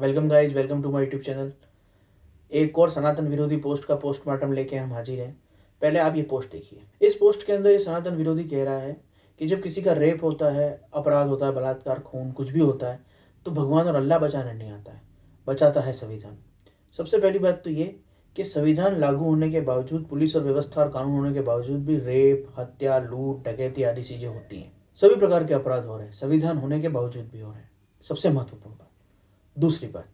Welcome guys, welcome to my YouTube channel. एक और सनातन विरोधी पोस्ट का पोस्टमार्टम लेके हम हाजिर हैं। पहले आप ये पोस्ट देखिए। इस पोस्ट के अंदर ये सनातन विरोधी कह रहा है कि जब किसी का रेप होता है, अपराध होता है, बलात्कार, खून कुछ भी होता है, तो भगवान और अल्लाह बचाने नहीं आता है, बचाता है संविधान। सबसे पहली बात तो ये कि संविधान लागू होने के बावजूद, पुलिस और व्यवस्था और कानून होने के बावजूद भी रेप, हत्या, लूट, डकैती आदि चीजें होती हैं। सभी प्रकार के अपराध हो रहे हैं, संविधान होने के बावजूद भी हो रहे हैं। सबसे महत्वपूर्ण बात। दूसरी बात,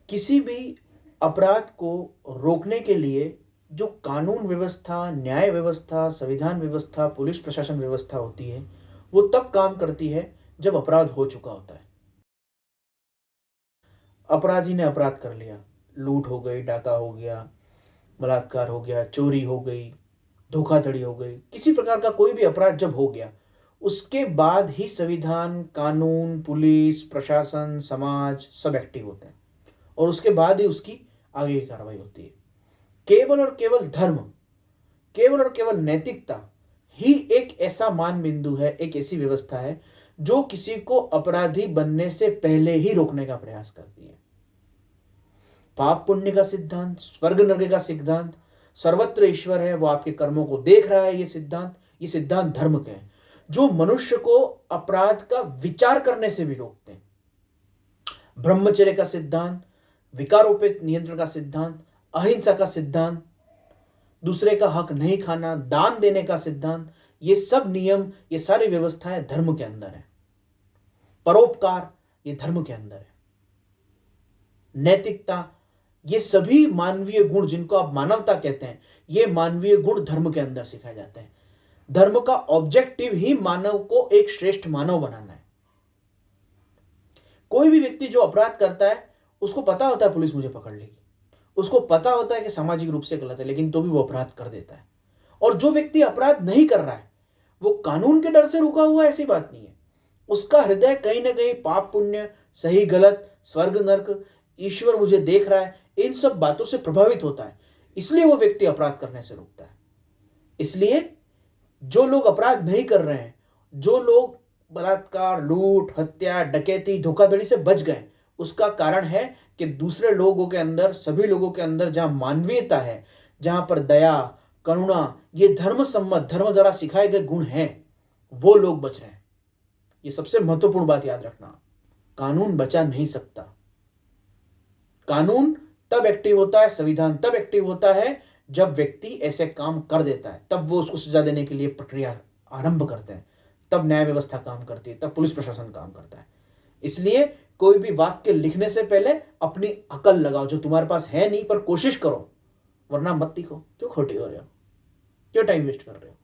किसी भी अपराध को रोकने के लिए जो कानून व्यवस्था, न्याय व्यवस्था, संविधान व्यवस्था, पुलिस प्रशासन व्यवस्था होती है, वो तब काम करती है जब अपराध हो चुका होता है। अपराधी ने अपराध कर लिया, लूट हो गई, डाका हो गया, बलात्कार हो गया, चोरी हो गई, धोखाधड़ी हो गई, किसी प्रकार का कोई भी अपराध जब हो गया, उसके बाद ही संविधान, कानून, पुलिस प्रशासन, समाज सब एक्टिव होते हैं और उसके बाद ही उसकी आगे की कार्रवाई होती है। केवल और केवल धर्म, केवल और केवल नैतिकता ही एक ऐसा मान बिंदु है, एक ऐसी व्यवस्था है जो किसी को अपराधी बनने से पहले ही रोकने का प्रयास करती है। पाप पुण्य का सिद्धांत, स्वर्ग नरक का सिद्धांत, सर्वत्र ईश्वर है, वो आपके कर्मों को देख रहा है, ये सिद्धांत धर्म के हैं जो मनुष्य को अपराध का विचार करने से भी रोकते हैं। ब्रह्मचर्य का सिद्धांत, विकारों पे नियंत्रण का सिद्धांत, अहिंसा का सिद्धांत, दूसरे का हक नहीं खाना, दान देने का सिद्धांत, ये सब नियम, ये सारी व्यवस्थाएं धर्म के अंदर है। परोपकार, ये धर्म के अंदर है। नैतिकता, ये सभी मानवीय गुण जिनको आप मानवता कहते हैं, ये मानवीय गुण धर्म के अंदर सिखाए जाते हैं। धर्म का ऑब्जेक्टिव ही मानव को एक श्रेष्ठ मानव बनाना है। कोई भी व्यक्ति जो अपराध करता है, उसको पता होता है पुलिस मुझे पकड़ लेगी, उसको पता होता है कि सामाजिक रूप से गलत है, लेकिन तो भी वो अपराध कर देता है। और जो व्यक्ति अपराध नहीं कर रहा है, वो कानून के डर से रुका हुआ है, ऐसी बात नहीं है। उसका हृदय कहीं ना कहीं पाप पुण्य, सही गलत, स्वर्ग नरक, ईश्वर मुझे देख रहा है, इन सब बातों से प्रभावित होता है। इसलिए वो व्यक्ति अपराध करने से रुकता है। इसलिए जो लोग अपराध नहीं कर रहे हैं, जो लोग बलात्कार, लूट, हत्या, डकैती, धोखाधड़ी से बच गए, उसका कारण है कि दूसरे लोगों के अंदर, सभी लोगों के अंदर जहां मानवीयता है, जहां पर दया, करुणा, ये धर्म सम्मत, धर्म द्वारा सिखाए गए गुण हैं, वो लोग बच रहे हैं। ये सबसे महत्वपूर्ण बात याद रखना। कानून बचा नहीं सकता। कानून तब एक्टिव होता है, संविधान तब एक्टिव होता है जब व्यक्ति ऐसे काम कर देता है, तब वो उसको सजा देने के लिए प्रक्रिया आरंभ करते हैं, तब न्याय व्यवस्था काम करती है, तब पुलिस प्रशासन काम करता है। इसलिए कोई भी वाक्य लिखने से पहले अपनी अकल लगाओ, जो तुम्हारे पास है नहीं, पर कोशिश करो, वरना मत लिखो। क्यों खोटी हो रहे हो, क्यों टाइम वेस्ट कर रहे हो।